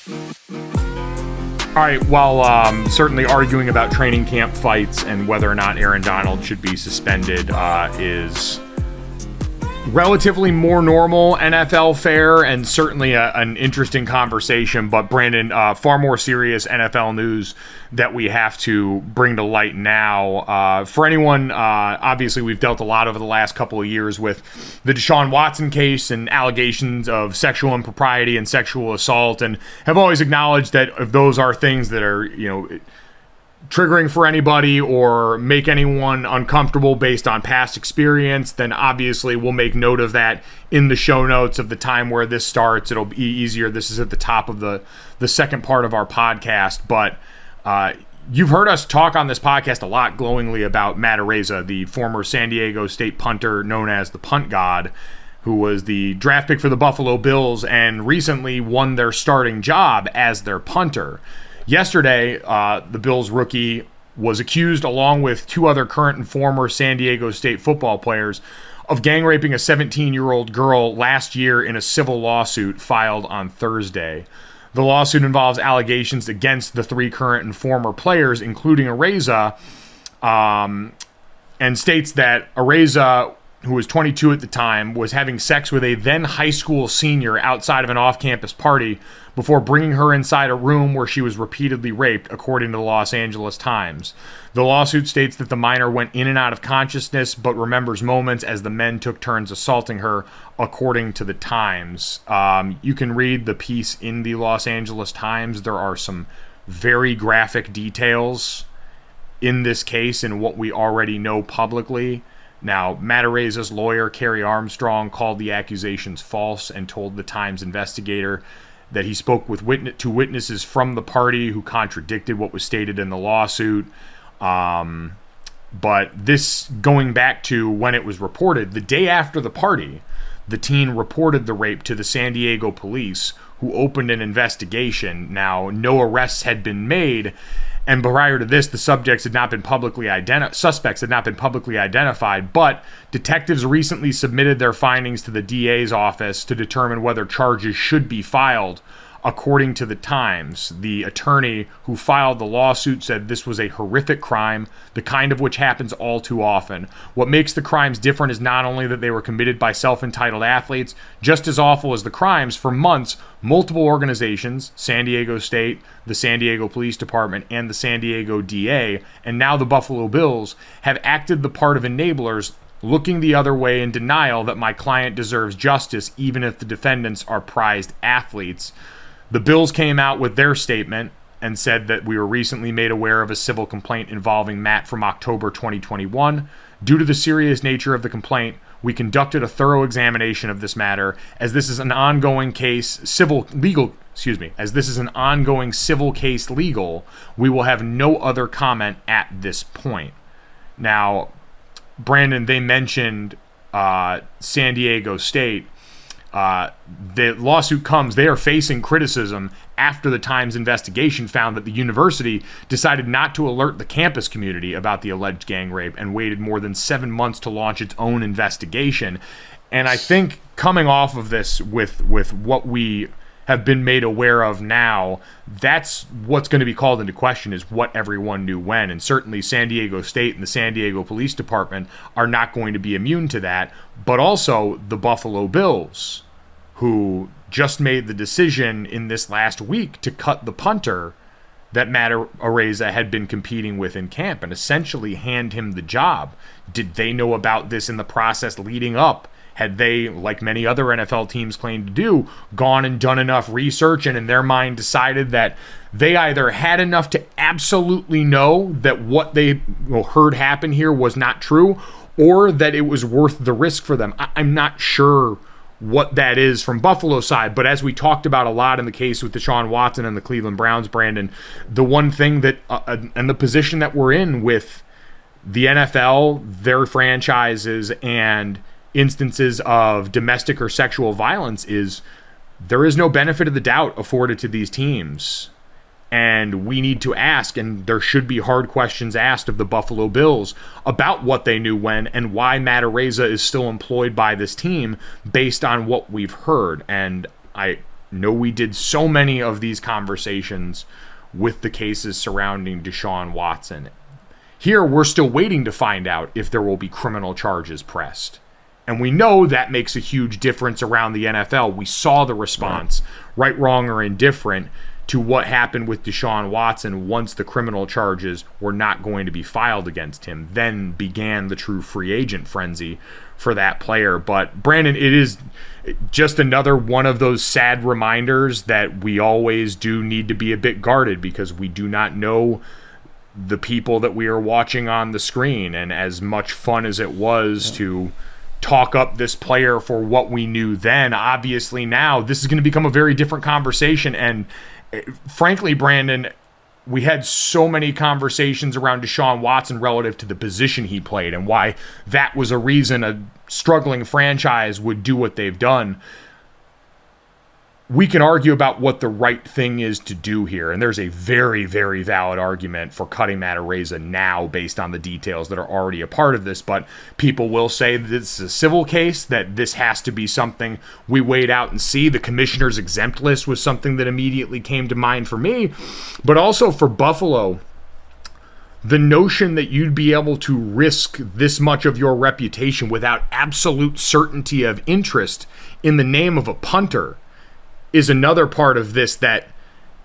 All right, while certainly arguing about training camp fights and whether or not Aaron Donald should be suspended is relatively more normal NFL fare and certainly an interesting conversation. But Brandon, far more serious NFL news that we have to bring to light now. For anyone, obviously we've dealt a lot over the last couple of years with the Deshaun Watson case and allegations of sexual impropriety and sexual assault, and have always acknowledged that if those are things that are, triggering for anybody or make anyone uncomfortable based on past experience, then obviously we'll make note of that in the show notes of the time where this starts. It'll be easier. This is at the top of the second part of our podcast, but you've heard us talk on this podcast a lot glowingly about Matt Araiza, the former San Diego State punter known as the Punt God, who was the draft pick for the Buffalo Bills and recently won their starting job as their punter. Yesterday, the Bills rookie was accused, along with two other current and former San Diego State football players, of gang raping a 17-year-old girl last year in a civil lawsuit filed on Thursday. The lawsuit involves allegations against the three current and former players, including Araiza, and states that Araiza, who was 22 at the time, was having sex with a then high school senior outside of an off-campus party before bringing her inside a room where she was repeatedly raped, according to the Los Angeles Times. The lawsuit states that the minor went in and out of consciousness but remembers moments as the men took turns assaulting her, according to the Times. You can read the piece in the Los Angeles Times. There are some very graphic details in this case and what we already know publicly. Now, Matt Araiza's lawyer, Kerry Armstrong, called the accusations false and told the Times investigator that he spoke with two witnesses from the party who contradicted what was stated in the lawsuit. But this, going back to when it was reported, the day after the party, the teen reported the rape to the San Diego police, who opened an investigation. Now, no arrests had been made, and prior to this, the suspects had not been publicly identified, but detectives recently submitted their findings to the DA's office to determine whether charges should be filed. According to the Times, the attorney who filed the lawsuit said this was a horrific crime, the kind of which happens all too often. What makes the crimes different is not only that they were committed by self-entitled athletes, just as awful as the crimes, for months, multiple organizations, San Diego State, the San Diego Police Department, and the San Diego DA, and now the Buffalo Bills, have acted the part of enablers, looking the other way in denial that my client deserves justice even if the defendants are prized athletes. The Bills came out with their statement and said that we were recently made aware of a civil complaint involving Matt from October 2021. Due to the serious nature of the complaint, we conducted a thorough examination of this matter. As this is an ongoing civil case legal, we will have no other comment at this point. Now, Brandon, they mentioned San Diego State. The lawsuit comes, they are facing criticism after the Times investigation found that the university decided not to alert the campus community about the alleged gang rape and waited more than 7 months to launch its own investigation. And I think coming off of this with what we have been made aware of now, that's what's going to be called into question, is what everyone knew when. And certainly San Diego State and the San Diego Police Department are not going to be immune to that, but also the Buffalo Bills, who just made the decision in this last week to cut the punter that Matt Araiza had been competing with in camp and essentially hand him the job. Did they know about this in the process leading up? Had they, like many other NFL teams claim to do, gone and done enough research and in their mind decided that they either had enough to absolutely know that what they heard happen here was not true, or that it was worth the risk for them? I'm not sure what that is from Buffalo's side, but as we talked about a lot in the case with Deshaun Watson and the Cleveland Browns, Brandon, the one thing that and the position that we're in with the NFL, their franchises, and instances of domestic or sexual violence is there is no benefit of the doubt afforded to these teams. And we need to ask, and there should be hard questions asked of the Buffalo Bills about what they knew when and why Matt Araiza is still employed by this team based on what we've heard. And I'm No, we did so many of these conversations with the cases surrounding Deshaun Watson. Here, we're still waiting to find out if there will be criminal charges pressed. And we know that makes a huge difference around the NFL. We saw the response, right, wrong, or indifferent, to what happened with Deshaun Watson once the criminal charges were not going to be filed against him. Then began the true free agent frenzy for that player. But, Brandon, it is just another one of those sad reminders that we always do need to be a bit guarded, because we do not know the people that we are watching on the screen. And as much fun as it was to talk up this player for what we knew then, obviously now this is going to become a very different conversation. And frankly, Brandon, we had so many conversations around Deshaun Watson relative to the position he played and why that was a reason a struggling franchise would do what they've done. We can argue about what the right thing is to do here, and there's a very, very valid argument for cutting Matt Araiza now based on the details that are already a part of this, but people will say that this is a civil case, that this has to be something we wait out and see. The commissioner's exempt list was something that immediately came to mind for me, but also for Buffalo. The notion that you'd be able to risk this much of your reputation without absolute certainty of interest in the name of a punter is another part of this that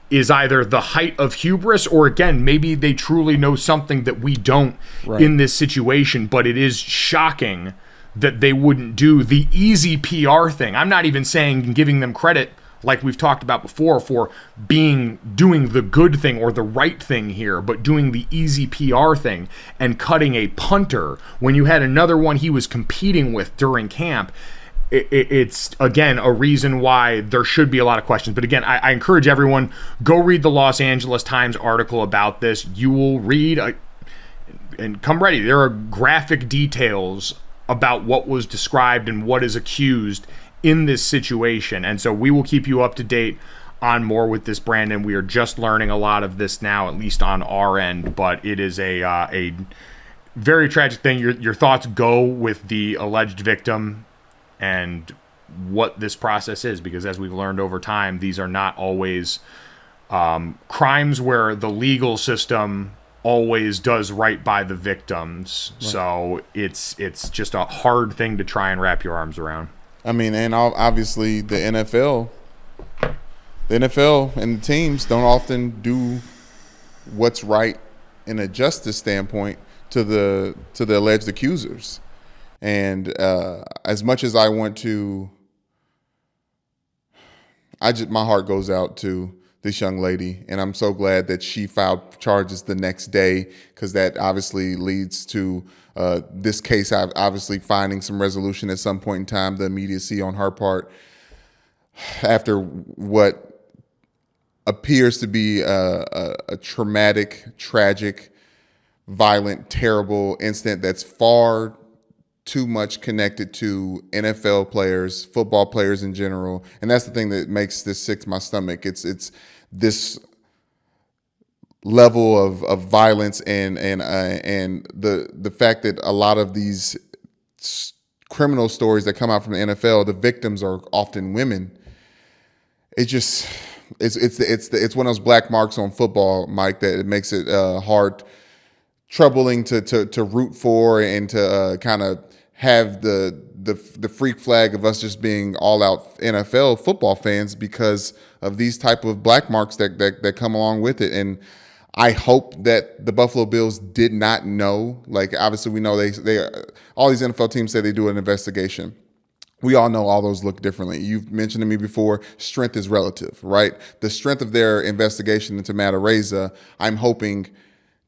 is either the height of hubris or, again, maybe they truly know something that we don't in this situation, but it is shocking that they wouldn't do the easy PR thing. I'm not even saying giving them credit, like we've talked about before, for doing the good thing or the right thing here, but doing the easy PR thing and cutting a punter when you had another one he was competing with during camp. It's, again, a reason why there should be a lot of questions. But again, I encourage everyone, go read the Los Angeles Times article about this. You will read, and come ready, there are graphic details about what was described and what is accused in this situation. And so we will keep you up to date on more with this, Brandon. We are just learning a lot of this now, at least on our end, but it is a very tragic thing. Your thoughts go with the alleged victim and what this process is, because as we've learned over time, these are not always crimes where the legal system always does right by the victims. Right. So it's just a hard thing to try and wrap your arms around. I mean, and obviously the NFL and the teams don't often do what's right in a justice standpoint to the alleged accusers. And as much as I want to, my heart goes out to this young lady, and I'm so glad that she filed charges the next day, because that obviously leads to this case obviously finding some resolution at some point in time. The immediacy on her part after what appears to be a traumatic, tragic, violent, terrible incident that's far too much connected to NFL players, football players in general. And that's the thing that makes this sick to my stomach. It's this level of violence and the fact that a lot of these criminal stories that come out from the NFL, the victims are often women. It's one of those black marks on football, Mike, that it makes it hard, troubling to root for and to kind of have the freak flag of us just being all out NFL football fans because of these type of black marks that come along with it. And I hope that the Buffalo Bills did not know. Like, obviously we know they all these NFL teams say they do an investigation. We all know all those look differently. You've mentioned to me before, strength is relative, right? The strength of their investigation into Matt Araiza, I'm hoping,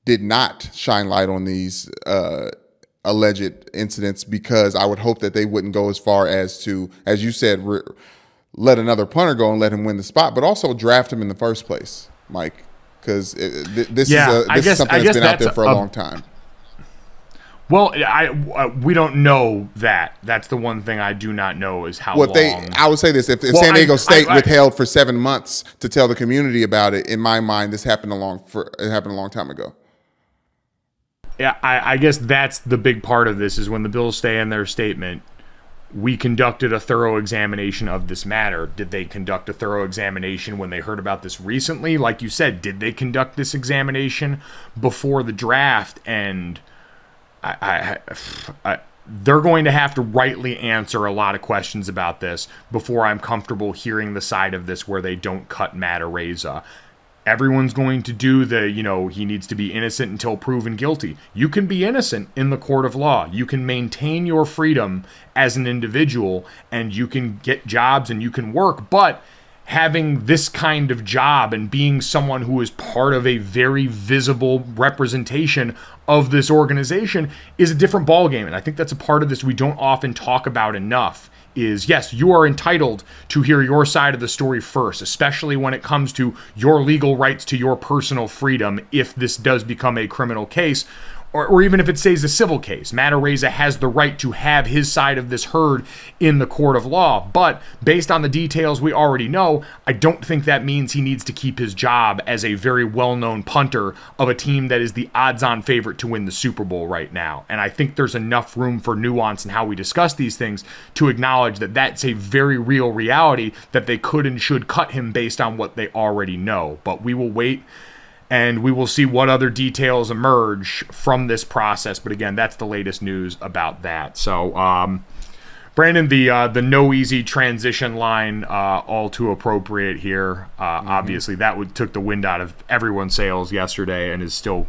did not shine light on these alleged incidents, because I would hope that they wouldn't go as far as to, as you said, let another punter go and let him win the spot, but also draft him in the first place, Mike, because this is something that's been out there for a long time. Well, we don't know that. That's the one thing I do not know is how long. I would say this: if San Diego State withheld for 7 months to tell the community about it, in my mind, this happened a long time ago. Yeah, I guess that's the big part of this, is when the Bills say in their statement, we conducted a thorough examination of this matter. Did they conduct a thorough examination when they heard about this recently? Like you said, did they conduct this examination before the draft? And they're going to have to rightly answer a lot of questions about this before I'm comfortable hearing the side of this where they don't cut Matt Araiza. Everyone's going to do he needs to be innocent until proven guilty. You can be innocent in the court of law. You can maintain your freedom as an individual, and you can get jobs and you can work, but having this kind of job and being someone who is part of a very visible representation of this organization is a different ballgame. And I think that's a part of this we don't often talk about enough. Is yes, you are entitled to hear your side of the story first, especially when it comes to your legal rights to your personal freedom if this does become a criminal case, or even if it stays a civil case. Matt Araiza has the right to have his side of this heard in the court of law. But based on the details we already know, I don't think that means he needs to keep his job as a very well-known punter of a team that is the odds-on favorite to win the Super Bowl right now. And I think there's enough room for nuance in how we discuss these things to acknowledge that that's a very real reality, that they could and should cut him based on what they already know. But we will wait, and we will see what other details emerge from this process. But again, that's the latest news about that. So, Brandon, the no easy transition line, all too appropriate here. Obviously, that took the wind out of everyone's sails yesterday, and is still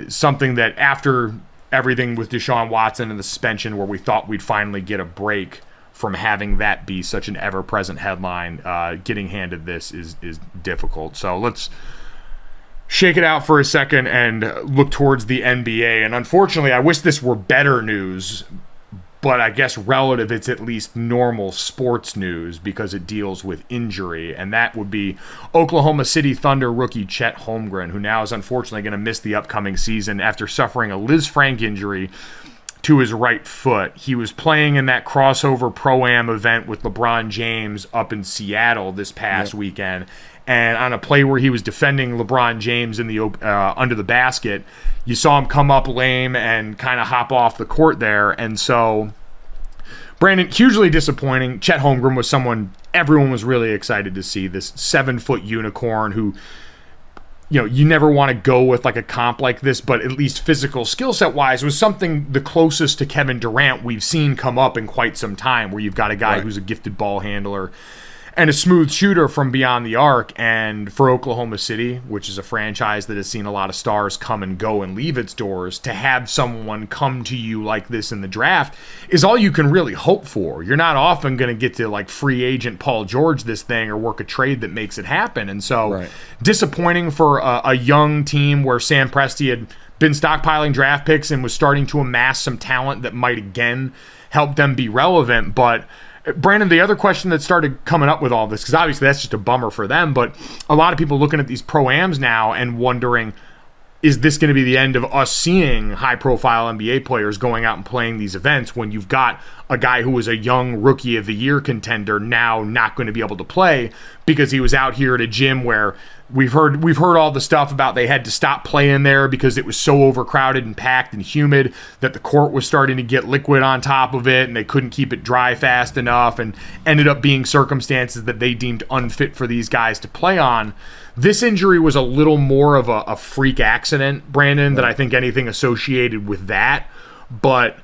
something that after everything with Deshaun Watson and the suspension, where we thought we'd finally get a break from having that be such an ever-present headline, getting handed this is difficult. So let's shake it out for a second and look towards the NBA. And unfortunately, I wish this were better news, but I guess relative, it's at least normal sports news because it deals with injury. And that would be Oklahoma City Thunder rookie Chet Holmgren, who now is unfortunately going to miss the upcoming season after suffering a Liz Frank injury to his right foot. He was playing in that crossover Pro-Am event with LeBron James up in Seattle this past weekend. And on a play where he was defending LeBron James in the under the basket, you saw him come up lame and kind of hop off the court there. And so, Brandon, hugely disappointing. Chet Holmgren was someone everyone was really excited to see, this 7-foot unicorn who, you never want to go with like a comp like this, but at least physical skill set wise was something the closest to Kevin Durant we've seen come up in quite some time, where you've got a guy who's a gifted ball handler and a smooth shooter from beyond the arc. And for Oklahoma City, which is a franchise that has seen a lot of stars come and go and leave its doors, to have someone come to you like this in the draft is all you can really hope for. You're not often going to get to like free agent Paul George this thing or work a trade that makes it happen. And so disappointing for a young team where Sam Presti had been stockpiling draft picks and was starting to amass some talent that might again help them be relevant. But Brandon, the other question that started coming up with all this, because obviously that's just a bummer for them, but a lot of people looking at these Pro-Ams now and wondering, is this going to be the end of us seeing high-profile NBA players going out and playing these events when you've got a guy who was a young Rookie of the Year contender now not going to be able to play because he was out here at a gym where we've heard all the stuff about they had to stop playing there because it was so overcrowded and packed and humid that the court was starting to get liquid on top of it and they couldn't keep it dry fast enough, and ended up being circumstances that they deemed unfit for these guys to play on. This injury was a little more of a freak accident, Brandon, than I think anything associated with that. But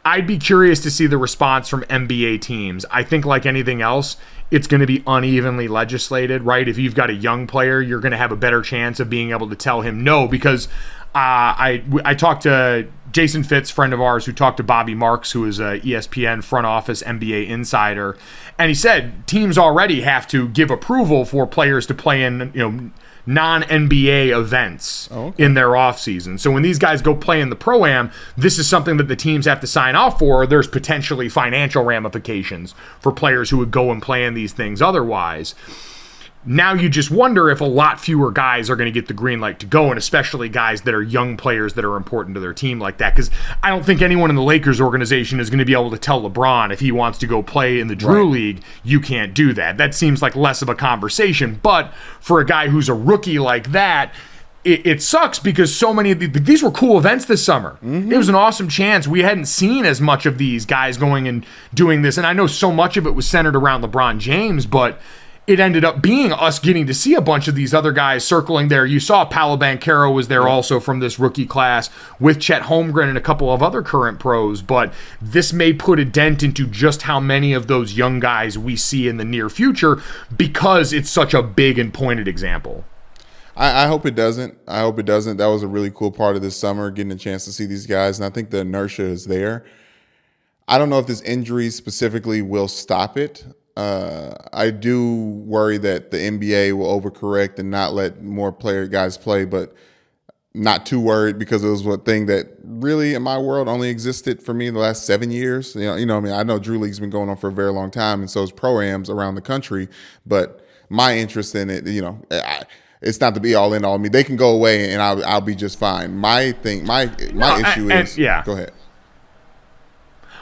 I'd be curious to see the response from NBA teams. I think like anything else, it's going to be unevenly legislated, right? If you've got a young player, you're going to have a better chance of being able to tell him no, because I talked to Jason Fitz, friend of ours, who talked to Bobby Marks, who is a ESPN front office NBA insider, and he said teams already have to give approval for players to play in non-NBA events in their offseason. So when these guys go play in the Pro-Am, this is something that the teams have to sign off for. There's potentially financial ramifications for players who would go and play in these things otherwise. Now you just wonder if a lot fewer guys are going to get the green light to go, and especially guys that are young players that are important to their team like that. Because I don't think anyone in the Lakers organization is going to be able to tell LeBron if he wants to go play in the Drew League, you can't do that. That seems like less of a conversation. But for a guy who's a rookie like that, it sucks because so many of these were cool events this summer. It was an awesome chance. We hadn't seen as much of these guys going and doing this. And I know so much of it was centered around LeBron James, but it ended up being us getting to see a bunch of these other guys circling there. You saw Paolo Banchero was there also from this rookie class with Chet Holmgren and a couple of other current pros, but this may put a dent into just how many of those young guys we see in the near future because it's such a big and pointed example. I hope it doesn't. I hope it doesn't. That was a really cool part of this summer, getting a chance to see these guys, and I think the inertia is there. I don't know if this injury specifically will stop it. I do worry that the NBA will overcorrect and not let more guys play, but not too worried because it was one thing that really in my world only existed for me in the last 7 years. You know, I mean, I know Drew League's been going on for a very long time, and so is pro-ams around the country, but my interest in it, it's not to be all in all. I mean, they can go away and I'll be just fine. My issue is go ahead.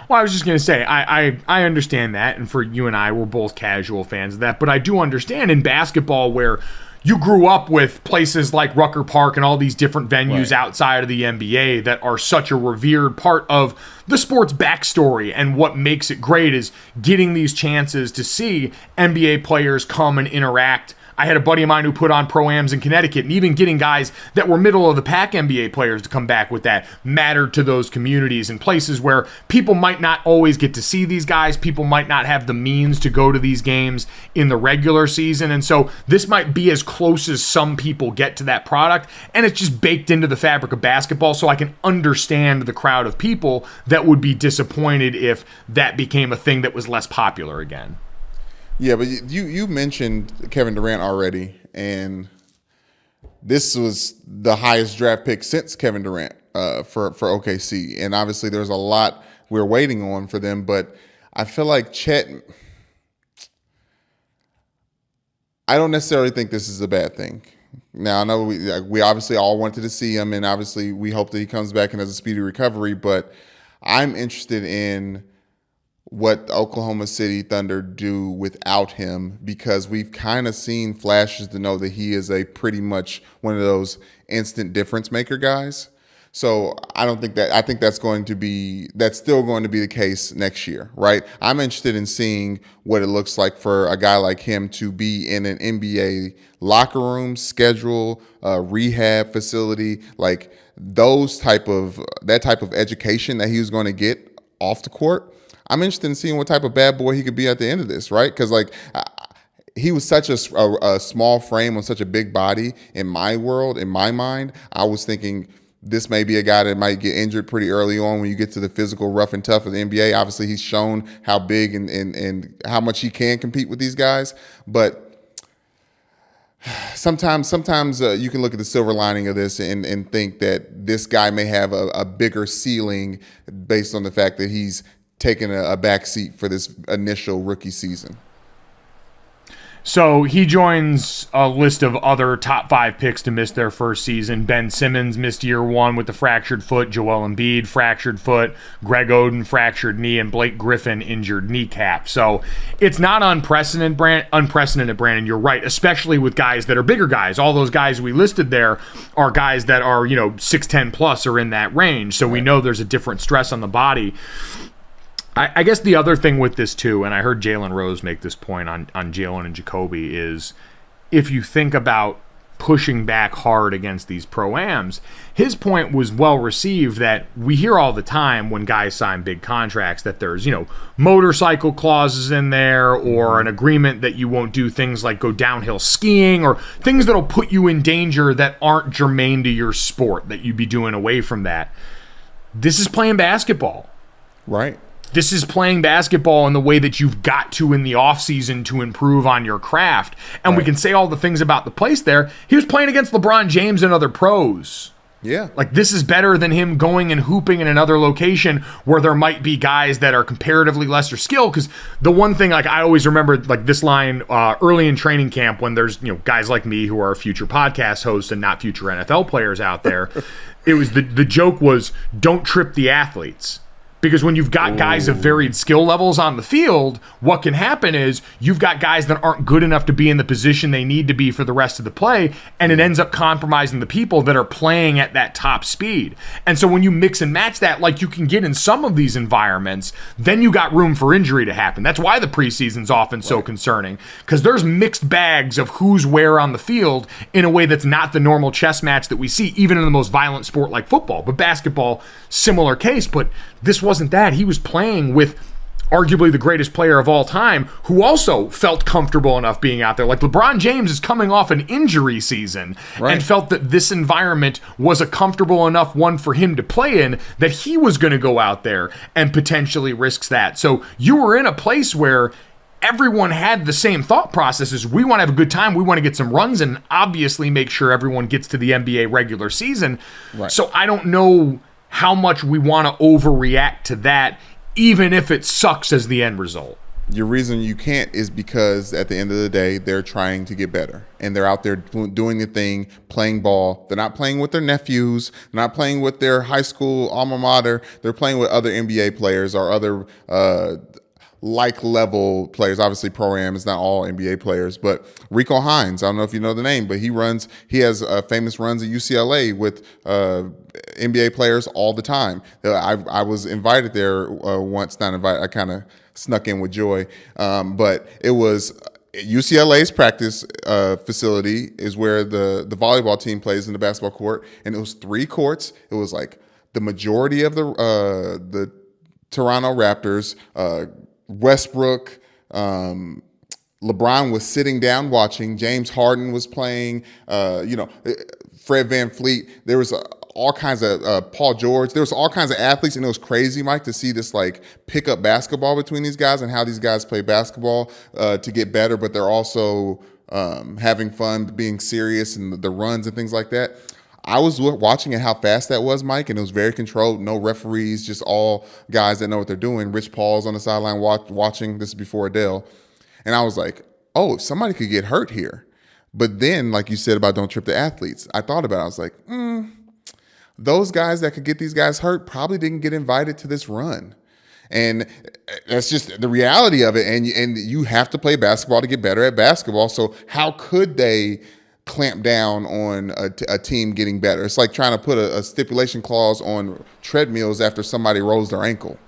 Well, I was just going to say, I understand that, and for you and I, we're both casual fans of that, but I do understand in basketball where you grew up with places like Rucker Park and all these different venues outside of the NBA that are such a revered part of the sport's backstory, and what makes it great is getting these chances to see NBA players come and interact. I had a buddy of mine who put on pro-ams in Connecticut, and even getting guys that were middle-of-the-pack NBA players to come back with that mattered to those communities and places where people might not always get to see these guys. People might not have the means to go to these games in the regular season, and so this might be as close as some people get to that product, and it's just baked into the fabric of basketball, so I can understand the crowd of people that would be disappointed if that became a thing that was less popular again. Yeah, but you mentioned Kevin Durant already, and this was the highest draft pick since Kevin Durant for OKC. And obviously there's a lot we're waiting on for them, but I feel like Chet, I don't necessarily think this is a bad thing. Now, I know we obviously all wanted to see him, and obviously we hope that he comes back and has a speedy recovery, but I'm interested in what the Oklahoma City Thunder do without him, because we've kind of seen flashes to know that he is a pretty much one of those instant difference maker guys. So I think that's still going to be the case next year, right? I'm interested in seeing what it looks like for a guy like him to be in an NBA locker room, schedule, rehab facility, like that type of education that he was going to get off the court. I'm interested in seeing what type of bad boy he could be at the end of this, right? Because he was such a small frame on such a big body in my world, in my mind. I was thinking this may be a guy that might get injured pretty early on when you get to the physical rough and tough of the NBA. Obviously, he's shown how big and how much he can compete with these guys. But sometimes you can look at the silver lining of this and think that this guy may have a bigger ceiling based on the fact that he's taking a back seat for this initial rookie season. So he joins a list of other top 5 picks to miss their first season. Ben Simmons missed year 1 with a fractured foot. Joel Embiid, fractured foot. Greg Oden, fractured knee. And Blake Griffin, injured kneecap. So it's not unprecedented, Brandon. You're right, especially with guys that are bigger guys. All those guys we listed there are guys that are, 6'10 plus or in that range. So we know there's a different stress on the body. I guess the other thing with this too, and I heard Jalen Rose make this point on Jalen and Jacoby, is if you think about pushing back hard against these pro-ams, his point was well received that we hear all the time when guys sign big contracts that there's, motorcycle clauses in there or an agreement that you won't do things like go downhill skiing or things that'll put you in danger that aren't germane to your sport, that you'd be doing away from that. This is playing basketball. Right. This is playing basketball in the way that you've got to in the offseason to improve on your craft. And we can say all the things about the place there. He was playing against LeBron James and other pros. Yeah. Like, this is better than him going and hooping in another location where there might be guys that are comparatively lesser skilled. Because the one thing, I always remember, this line early in training camp when there's, guys like me who are future podcast hosts and not future NFL players out there, it was the joke was, don't trip the athletes. Because when you've got guys of varied skill levels on the field, what can happen is you've got guys that aren't good enough to be in the position they need to be for the rest of the play, and it ends up compromising the people that are playing at that top speed. And so when you mix and match that, like you can get in some of these environments, then you got room for injury to happen. That's why the preseason's often so concerning, because there's mixed bags of who's where on the field in a way that's not the normal chess match that we see, even in the most violent sport like football. But basketball, similar case, but this wasn't that. He was playing with arguably the greatest player of all time, who also felt comfortable enough being out there. Like LeBron James is coming off an injury season and felt that this environment was a comfortable enough one for him to play in that he was going to go out there and potentially risks that. So you were in a place where everyone had the same thought processes. We want to have a good time. We want to get some runs and obviously make sure everyone gets to the NBA regular season. Right. So I don't know how much we want to overreact to that, even if it sucks as the end result. Your reason you can't is because at the end of the day, they're trying to get better. And they're out there doing the thing, playing ball. They're not playing with their nephews. They're not playing with their high school alma mater. They're playing with other NBA players or other like-level players. Obviously, Pro-Am is not all NBA players, but Rico Hines, I don't know if you know the name, but he has famous runs at UCLA with NBA players all the time. I was invited there once, not invited, I kind of snuck in with joy, but it was UCLA's practice facility is where the volleyball team plays in the basketball court, and it was 3 courts. It was like the majority of the Toronto Raptors, Westbrook, LeBron was sitting down watching. James Harden was playing. Fred VanVleet. There was all kinds of Paul George. There was all kinds of athletes, and it was crazy, Mike, to see this like pick up basketball between these guys and how these guys play basketball to get better, but they're also having fun, being serious, and the runs and things like that. I was watching it, how fast that was, Mike, and it was very controlled. No referees, just all guys that know what they're doing. Rich Paul's on the sideline watching. This is before Adele. And I was like, oh, if somebody could get hurt here. But then, like you said about don't trip the athletes, I thought about it. I was like, those guys that could get these guys hurt probably didn't get invited to this run. And that's just the reality of it. And you have to play basketball to get better at basketball. So how could they clamp down on a team getting better? It's like trying to put a stipulation clause on treadmills after somebody rolls their ankle.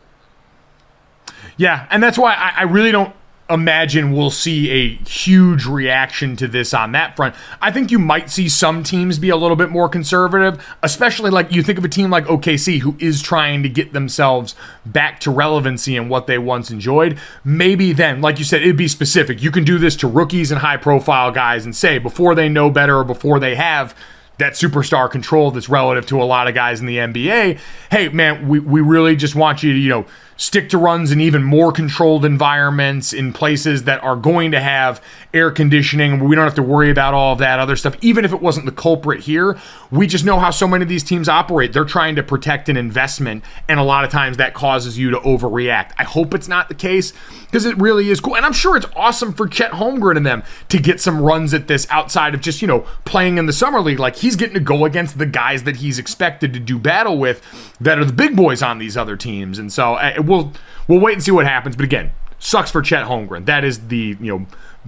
Yeah, and that's why I really don't imagine we'll see a huge reaction to this on that front. I think you might see some teams be a little bit more conservative, especially like you think of a team like OKC who is trying to get themselves back to relevancy in what they once enjoyed. Maybe then, like you said, it'd be specific. You can do this to rookies and high-profile guys and say before they know better or before they have that superstar control that's relative to a lot of guys in the NBA, hey, man, we really just want you to, stick to runs in even more controlled environments in places that are going to have air conditioning. We don't have to worry about all of that other stuff. Even if it wasn't the culprit here, we just know how so many of these teams operate. They're trying to protect an investment, and a lot of times that causes you to overreact. I hope it's not the case, because it really is cool. And I'm sure it's awesome for Chet Holmgren and them to get some runs at this outside of just, playing in the summer league. Like, he's getting to go against the guys that he's expected to do battle with that are the big boys on these other teams. And so we'll wait and see what happens. But again, sucks for Chet Holmgren. That is the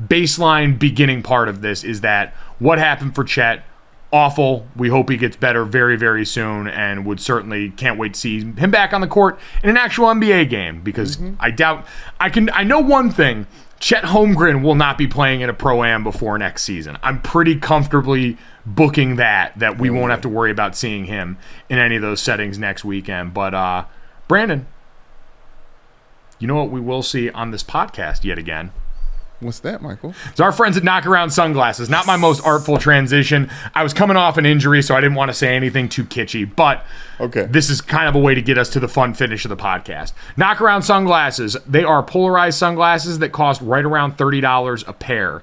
baseline beginning part of this, is that what happened for Chet, awful. We hope he gets better very, very soon, and would certainly can't wait to see him back on the court in an actual NBA game, because I know one thing. Chet Holmgren will not be playing in a Pro-Am before next season. I'm pretty comfortably booking that we won't have to worry about seeing him in any of those settings next weekend. But Brandon, you know what we will see on this podcast yet again? What's that, Michael? It's our friends at Knock Around Sunglasses. Not my most artful transition. I was coming off an injury, so I didn't want to say anything too kitschy, but this is kind of a way to get us to the fun finish of the podcast. Knock Around Sunglasses. They are polarized sunglasses that cost right around $30 a pair.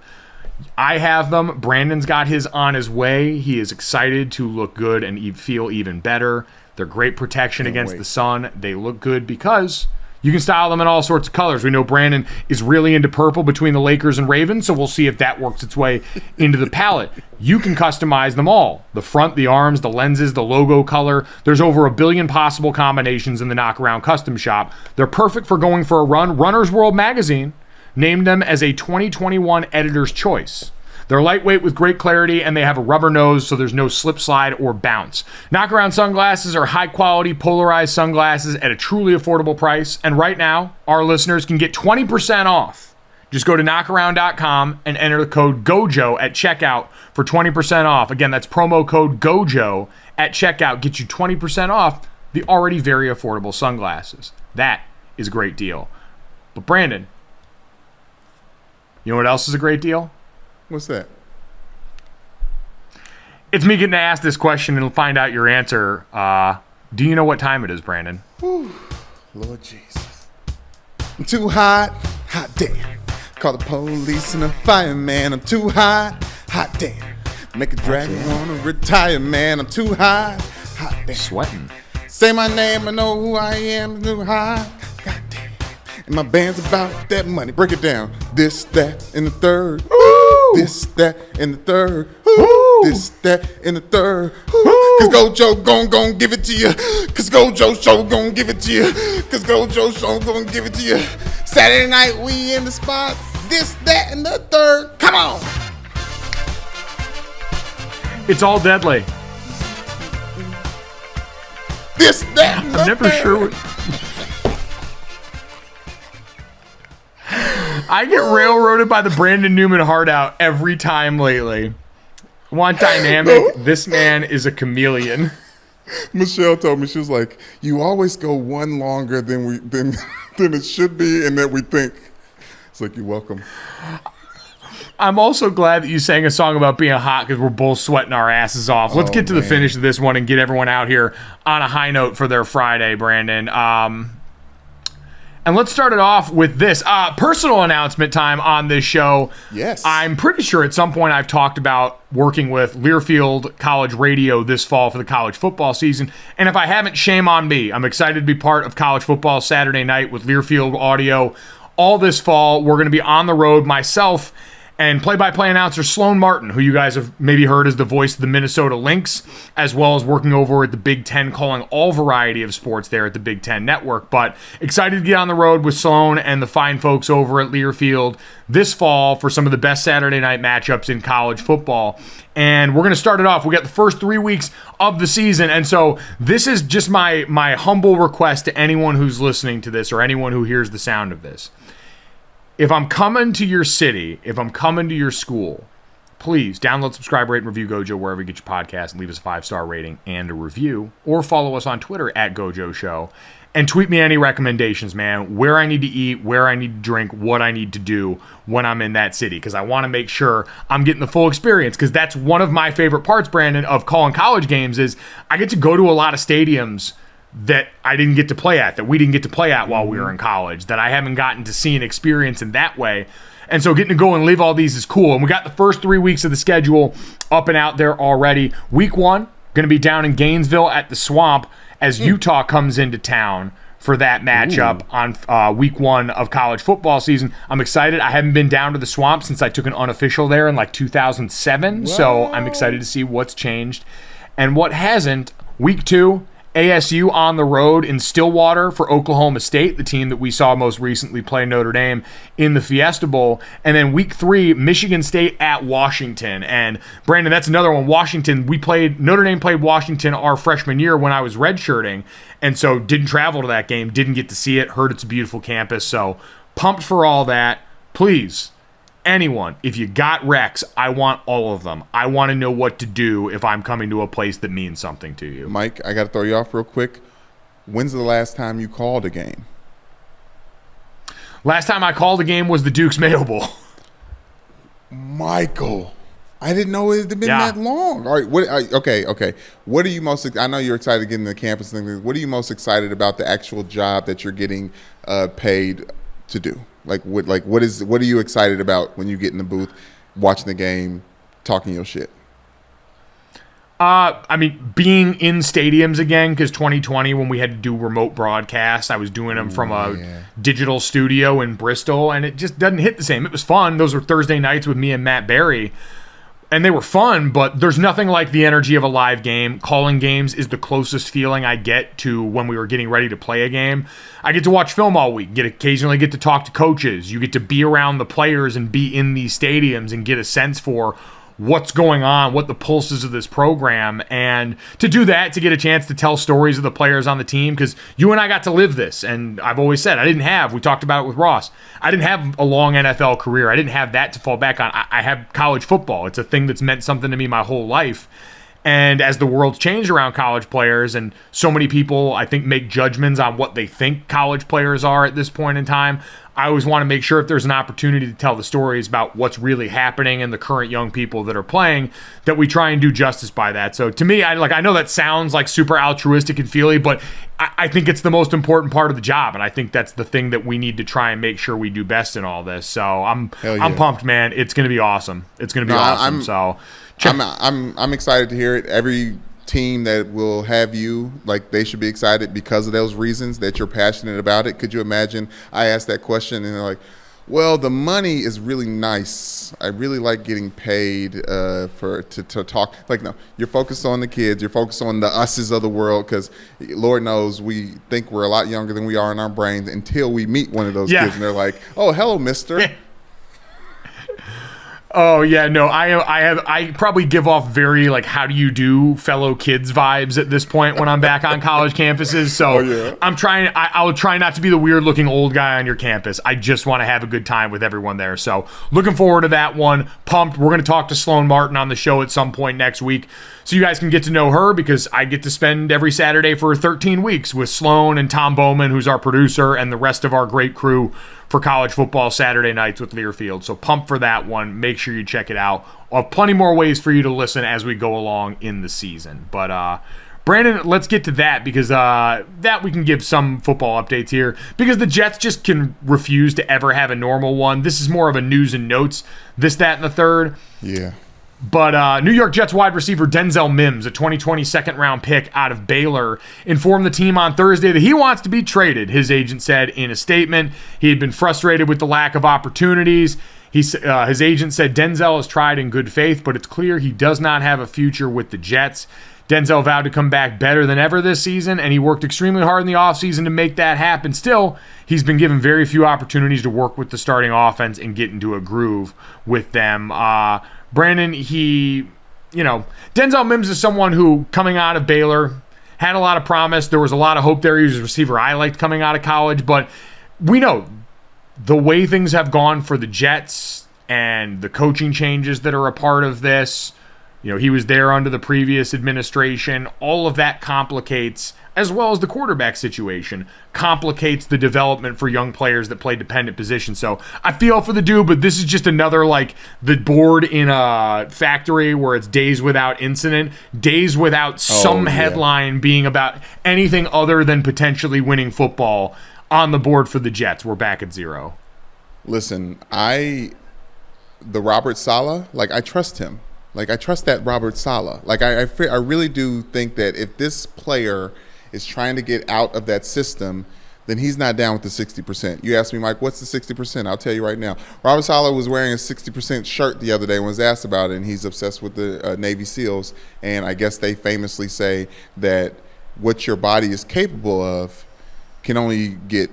I have them. Brandon's got his on his way. He is excited to look good and feel even better. They're great protection against the sun. They look good because You can style them in all sorts of colors. We know Brandon is really into purple between the Lakers and Ravens, so we'll see if that works its way into the palette. You can customize them all. The front, the arms, the lenses, the logo color. There's over 1 billion possible combinations in the Knockaround Custom Shop. They're perfect for going for a run. Runner's World Magazine named them as a 2021 Editor's Choice. They're lightweight with great clarity, and they have a rubber nose, so there's no slip, slide, or bounce. Knockaround sunglasses are high-quality, polarized sunglasses at a truly affordable price. And right now, our listeners can get 20% off. Just go to knockaround.com and enter the code GOJO at checkout for 20% off. Again, that's promo code GOJO at checkout. Get you 20% off the already very affordable sunglasses. That is a great deal. But Brandon, you know what else is a great deal? What's that? It's me getting to ask this question and find out your answer. Do you know what time it is, Brandon? Whew. Lord Jesus. I'm too hot, hot damn. Call the police and the fireman. I'm too hot, hot damn. Make a dragon wanna retire, man. I'm too hot, hot damn. Sweating. Say my name, I know who I am. I'm too hot, god damn. And my band's about that money. Break it down. This, that, and the third. Woo! This, that, and the third. Woo! This, that, and the third. Woo! Cause Gojo gon' give it to you. Cause Gojo show gon' give it to you. Cause Gojo show gon' give it to you. Saturday night we in the spot. This, that, and the third. Come on. It's all deadly. This, that, and the I'm never third. sure what... I get railroaded by the Brandon Newman heart out every time lately. Want dynamic? This man is a chameleon. Michelle told me, she was like, you always go one longer than than it should be and that we think. It's like, you're welcome. I'm also glad that you sang a song about being hot because we're both sweating our asses off. Let's get to the finish of this one and get everyone out here on a high note for their Friday, Brandon. And let's start it off with this. Personal announcement time on this show. Yes. I'm pretty sure at some point I've talked about working with Learfield College Radio this fall for the college football season. And if I haven't, shame on me. I'm excited to be part of college football Saturday night with Learfield Audio. All this fall, we're going to be on the road, myself and play-by-play announcer Sloan Martin, who you guys have maybe heard as the voice of the Minnesota Lynx, as well as working over at the Big Ten, calling all variety of sports there at the Big Ten Network. But excited to get on the road with Sloan and the fine folks over at Learfield this fall for some of the best Saturday night matchups in college football. And we're going to start it off. We got the first 3 weeks of the season. And so this is just my humble request to anyone who's listening to this or anyone who hears the sound of this. If I'm coming to your city, if I'm coming to your school, please download, subscribe, rate, and review Gojo wherever you get your podcast and leave us a 5-star rating and a review. Or follow us on Twitter at Gojo Show. And tweet me any recommendations, man, where I need to eat, where I need to drink, what I need to do when I'm in that city. Because I want to make sure I'm getting the full experience. Because that's one of my favorite parts, Brandon, of calling college games is I get to go to a lot of stadiums that I didn't get to play at, that we didn't get to play at while we were in college, that I haven't gotten to see and experience in that way. And so getting to go and live all these is cool. And we got the first 3 weeks of the schedule up and out there already. Week 1, going to be down in Gainesville at the Swamp as Utah comes into town for that matchup on week 1 of college football season. I'm excited. I haven't been down to the Swamp since I took an unofficial there in like 2007. Whoa. So I'm excited to see what's changed and what hasn't. Week 2, ASU on the road in Stillwater for Oklahoma State, the team that we saw most recently play Notre Dame in the Fiesta Bowl. And then week 3, Michigan State at Washington. And Brandon, that's another one. Washington, Notre Dame played Washington our freshman year when I was redshirting. And so didn't travel to that game, didn't get to see it, heard it's a beautiful campus. So pumped for all that. Please, anyone, if you got recs, I want all of them. I want to know what to do if I'm coming to a place that means something to you. Mike, I got to throw you off real quick. When's the last time you called a game? Last time I called a game was the Duke's Mayo Bowl. Michael, I didn't know it had been that long. All right, okay. What are you most? I know you're excited to get into the campus thing. What are you most excited about the actual job that you're getting paid to do? What are you excited about when you get in the booth, watching the game, talking your shit? I mean, being in stadiums again, because 2020, when we had to do remote broadcasts, I was doing them from a digital studio in Bristol, and it just doesn't hit the same. It was fun. Those were Thursday nights with me and Matt Barry, and they were fun, but there's nothing like the energy of a live game. Calling games is the closest feeling I get to when we were getting ready to play a game. I get to watch film all week, occasionally get to talk to coaches. You get to be around the players and be in these stadiums and get a sense for what's going on, what the pulse is of this program, and to do that, to get a chance to tell stories of the players on the team, because you and I got to live this, and I've always said, we talked about it with Ross, I didn't have a long NFL career. I didn't have that to fall back on. I have college football. It's a thing that's meant something to me my whole life. And as the world's changed around college players, and so many people, I think, make judgments on what they think college players are at this point in time, I always want to make sure if there's an opportunity to tell the stories about what's really happening and the current young people that are playing, that we try and do justice by that. So to me, I know that sounds like super altruistic and feely, but I think it's the most important part of the job, and I think that's the thing that we need to try and make sure we do best in all this. So I'm pumped, man. It's going to be awesome. It's going to be awesome. I'm excited to hear it. Every team that will have you, like, they should be excited because of those reasons, that you're passionate about it. Could you imagine I asked that question and they're like, well, the money is really nice. I really like getting paid to talk. Like, no, you're focused on the kids. You're focused on the us's of the world, because Lord knows we think we're a lot younger than we are in our brains until we meet one of those kids and they're like, oh, hello, mister. Oh yeah, no, I probably give off very how do you do fellow kids vibes at this point when I'm back on college campuses. So I'll try not to be the weird looking old guy on your campus. I just want to have a good time with everyone there. So looking forward to that one. Pumped. We're going to talk to Sloan Martin on the show at some point next week, so you guys can get to know her, because I get to spend every Saturday for 13 weeks with Sloan and Tom Bowman, who's our producer, and the rest of our great crew for college football Saturday nights with Learfield. So pumped for that one. Make sure you check it out. I'll have plenty more ways for you to listen as we go along in the season. But Brandon, let's get to that, because that we can give some football updates here, because the Jets just can refuse to ever have a normal one. This is more of a news and notes, this, that, and the third. Yeah. But New York Jets wide receiver Denzel Mims, a 2020 second-round pick out of Baylor, informed the team on Thursday that he wants to be traded. His agent said in a statement he had been frustrated with the lack of opportunities. His agent said Denzel has tried in good faith, but it's clear he does not have a future with the Jets. Denzel vowed to come back better than ever this season, and he worked extremely hard in the offseason to make that happen. Still, he's been given very few opportunities to work with the starting offense and get into a groove with them. Brandon, Denzel Mims is someone who, coming out of Baylor, had a lot of promise. There was a lot of hope there. He was a receiver I liked coming out of college, but we know the way things have gone for the Jets and the coaching changes that are a part of this. He was there under the previous administration. All of that complicates, as well as the quarterback situation, complicates the development for young players that play dependent positions. So I feel for the dude, but this is just another, the board in a factory where it's days without incident, days without some headline being about anything other than potentially winning football on the board for the Jets. We're back at zero. Listen, the Robert Saleh, I trust him. I trust that Robert Saleh. I really do think that if this player is trying to get out of that system, then he's not down with the 60%. You asked me, Mike, what's the 60%? I'll tell you right now. Robert Saleh was wearing a 60% shirt the other day when was asked about it, and he's obsessed with the Navy SEALs. And I guess they famously say that what your body is capable of can only get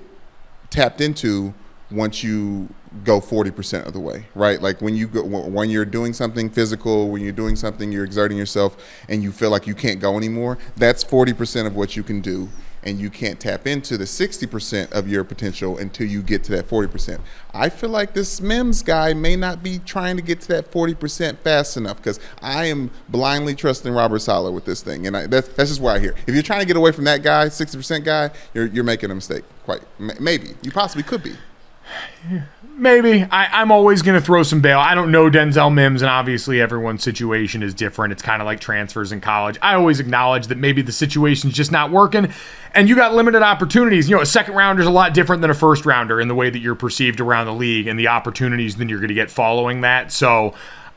tapped into once you go 40% of the way, right? When you're doing something physical, when you're doing something, you're exerting yourself, and you feel like you can't go anymore, that's 40% of what you can do, and you can't tap into the 60% of your potential until you get to that 40%. I feel like this Mims guy may not be trying to get to that 40% fast enough, because I am blindly trusting Robert Saleh with this thing, and that's just what I hear. If you're trying to get away from that guy, 60% guy, you're making a mistake. Maybe. You possibly could be. Maybe. I'm always going to throw some bail. I don't know Denzel Mims, and obviously everyone's situation is different. It's kind of like transfers in college. I always acknowledge that maybe the situation's just not working, and you got limited opportunities. A second rounder is a lot different than a first rounder in the way that you're perceived around the league and the opportunities than you're going to get following that. So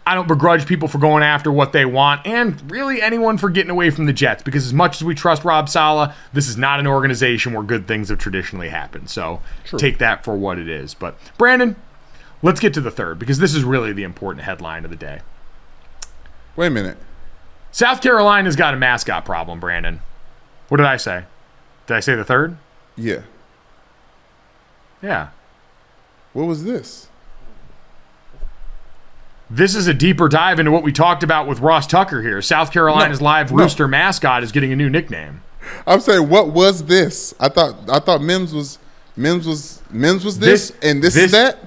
I don't begrudge people for going after what they want, and really anyone for getting away from the Jets, because as much as we trust Rob Saleh, this is not an organization where good things have traditionally happened. So take that for what it is. But Brandon, let's get to the third, because this is really the important headline of the day. Wait a minute. South Carolina's got a mascot problem, Brandon. What did I say? Did I say the third? Yeah. Yeah. What was this? This is a deeper dive into what we talked about with Ross Tucker here. South Carolina's live rooster mascot is getting a new nickname. I'm saying, what was this? I thought Mims was this, and this is that?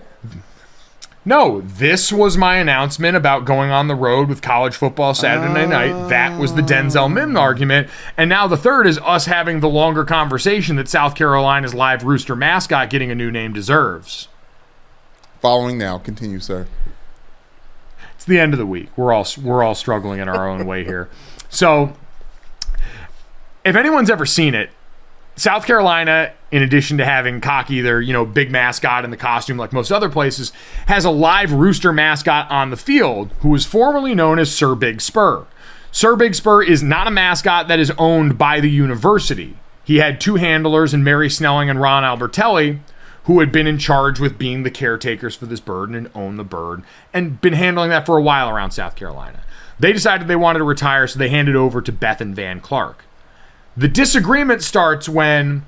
No, this was my announcement about going on the road with college football Saturday night. That was the Denzel Mims argument. And now the third is us having the longer conversation that South Carolina's live rooster mascot getting a new name deserves. Following now. Continue, sir. It's the end of the week. We're all struggling in our own way here. So, if anyone's ever seen it, South Carolina, in addition to having Cocky, their big mascot in the costume like most other places, has a live rooster mascot on the field who was formerly known as Sir Big Spur. Sir Big Spur is not a mascot that is owned by the university. He had two handlers in Mary Snelling and Ron Albertelli, who had been in charge with being the caretakers for this bird and own the bird, and been handling that for a while around South Carolina. They decided they wanted to retire, so they handed over to Bethan Van Clark. The disagreement starts when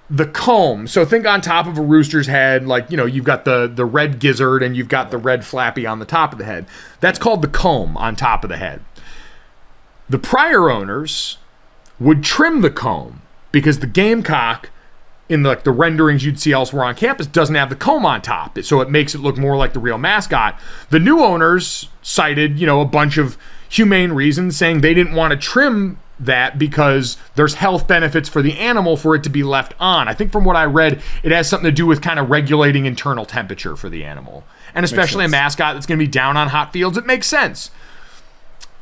the comb, so think on top of a rooster's head, like, you've got the red gizzard and you've got the red flappy on the top of the head. That's called the comb on top of the head. The prior owners would trim the comb because the Gamecock, in the renderings you'd see elsewhere on campus, doesn't have the comb on top, so it makes it look more like the real mascot. The new owners cited, a bunch of humane reasons, saying they didn't want to trim that because there's health benefits for the animal for it to be left on. I think from what I read, it has something to do with kind of regulating internal temperature for the animal. And especially a mascot that's going to be down on hot fields, it makes sense.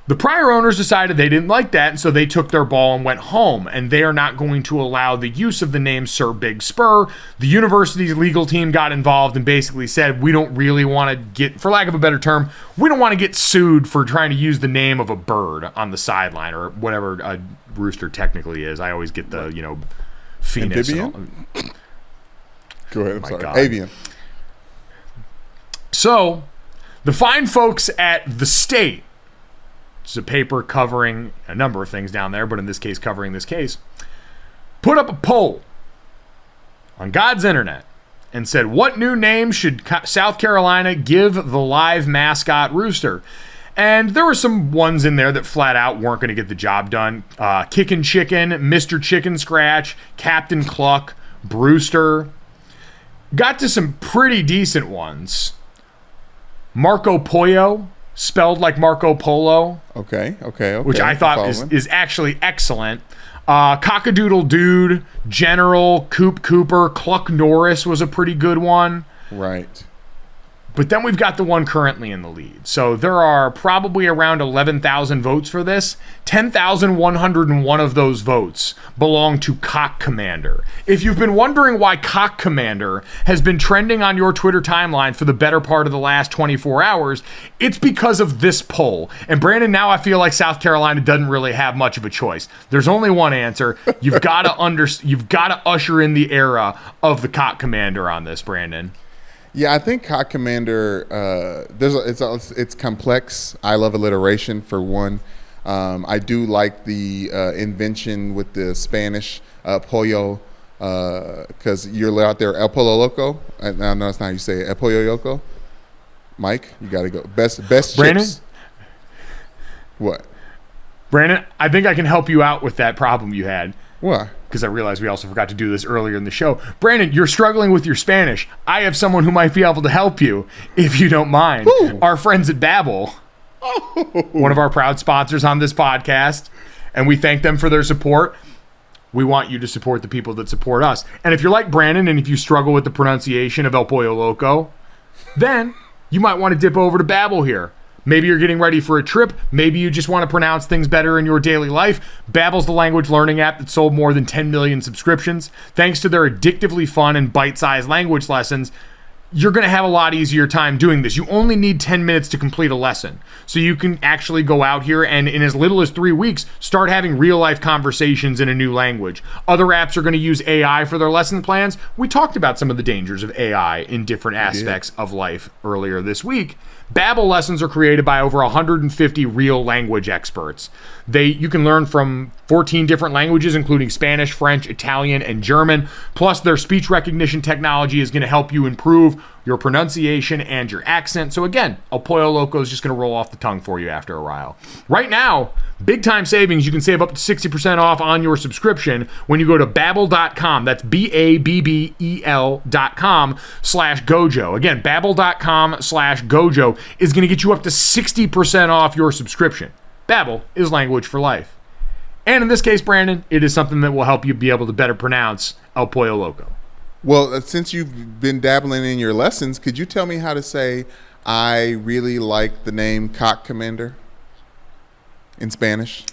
The prior owners decided they didn't like that, and so they took their ball and went home, and they are not going to allow the use of the name Sir Big Spur. The university's legal team got involved and basically said, we don't really want to get, for lack of a better term, we don't want to get sued for trying to use the name of a bird on the sideline, or whatever a rooster technically is. I always get the, phoenix. Amphibian? Go ahead, I'm sorry. God. Avian. So, the fine folks at The State, which is a paper covering a number of things down there, but in this case covering this case, put up a poll on God's internet and said, what new name should South Carolina give the live mascot rooster? And there were some ones in there that flat out weren't going to get the job done. Kickin' Chicken, Mr. Chicken Scratch, Captain Cluck, Brewster. Got to some pretty decent ones. Marco Pollo, spelled like Marco Polo. Okay. Which I thought is actually excellent. Cockadoodle Dude, General, Coop Cooper, Cluck Norris was a pretty good one. Right. But then we've got the one currently in the lead. So there are probably around 11,000 votes for this. 10,101 of those votes belong to Cock Commander. If you've been wondering why Cock Commander has been trending on your Twitter timeline for the better part of the last 24 hours, it's because of this poll. And Brandon, now I feel like South Carolina doesn't really have much of a choice. There's only one answer. You've got to usher in the era of the Cock Commander on this, Brandon. Yeah, I think Cock Commander, it's complex. I love alliteration for one. I do like the invention with the Spanish pollo, because you're out there, El Pollo Loco. I know that's not how you say it. El Pollo Loco. Mike, you got to go. Best Brandon? chips. What? Brandon, I think I can help you out with that problem you had. What? Because I realized we also forgot to do this earlier in the show. Brandon, you're struggling with your Spanish. I have someone who might be able to help you, if you don't mind. Ooh. Our friends at Babbel, one of our proud sponsors on this podcast, and we thank them for their support. We want you to support the people that support us. And if you're like Brandon, and if you struggle with the pronunciation of El Pollo Loco, then you might want to dip over to Babbel here. Maybe you're getting ready for a trip. Maybe you just want to pronounce things better in your daily life. Babbel's the language learning app that sold more than 10 million subscriptions. Thanks to their addictively fun and bite-sized language lessons, you're going to have a lot easier time doing this. You only need 10 minutes to complete a lesson. So you can actually go out here and in as little as 3 weeks, start having real life conversations in a new language. Other apps are going to use AI for their lesson plans. We talked about some of the dangers of AI in different aspects of life earlier this week. Babbel lessons are created by over 150 real language experts. You can learn from 14 different languages, including Spanish, French, Italian, and German. Plus, their speech recognition technology is going to help you improve your pronunciation and your accent. So again, El Pollo Loco is just going to roll off the tongue for you after a while. Right now, big time savings. You can save up to 60% off on your subscription when you go to Babbel.com. That's Babbel.com/Gojo. Again, Babbel.com/Gojo is going to get you up to 60% off your subscription. Babbel is language for life. And in this case, Brandon, it is something that will help you be able to better pronounce El Pollo Loco. Well, since you've been dabbling in your lessons, could you tell me how to say, I really like the name Cock Commander in Spanish?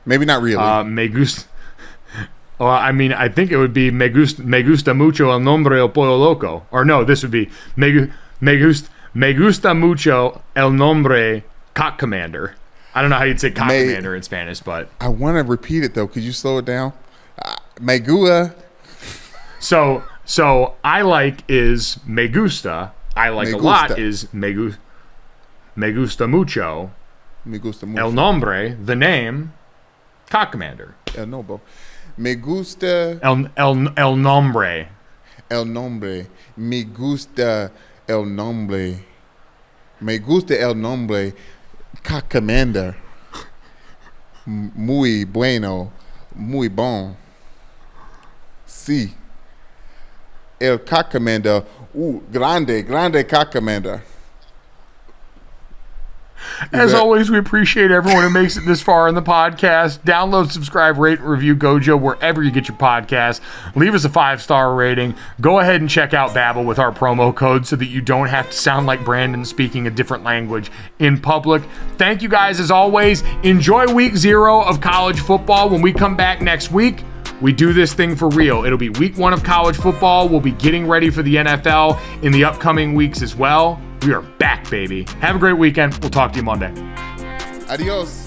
Maybe not really. Me gusta. Well, I mean, I think it would be me gusta mucho el nombre El Pollo Loco. Or no, this would be me gusta mucho el nombre Cock Commander. I don't know how you'd say Cock Commander in Spanish, but I want to repeat it though. Could you slow it down? Me gusta. So I like is me gusta. I like a lot is me gusta mucho. Me gusta mucho. El nombre, the name, Cock Commander. El nombre. Me gusta. El nombre. El nombre. Me gusta el nombre. Me gusta el nombre. Cock Commander. Muy bueno. Muy bon. Sí. El Cock Commander. Grande Cock Commander. As always, we appreciate everyone who makes it this far in the podcast. Download, subscribe, rate, and review Gojo wherever you get your podcast. Leave us a 5-star rating. Go ahead and check out Babbel with our promo code so that you don't have to sound like Brandon speaking a different language in public. Thank you guys as always. Enjoy week 0 of college football. When we come back next week, we do this thing for real. It'll be week 1 of college football. We'll be getting ready for the NFL in the upcoming weeks as well. We are back, baby. Have a great weekend. We'll talk to you Monday. Adios.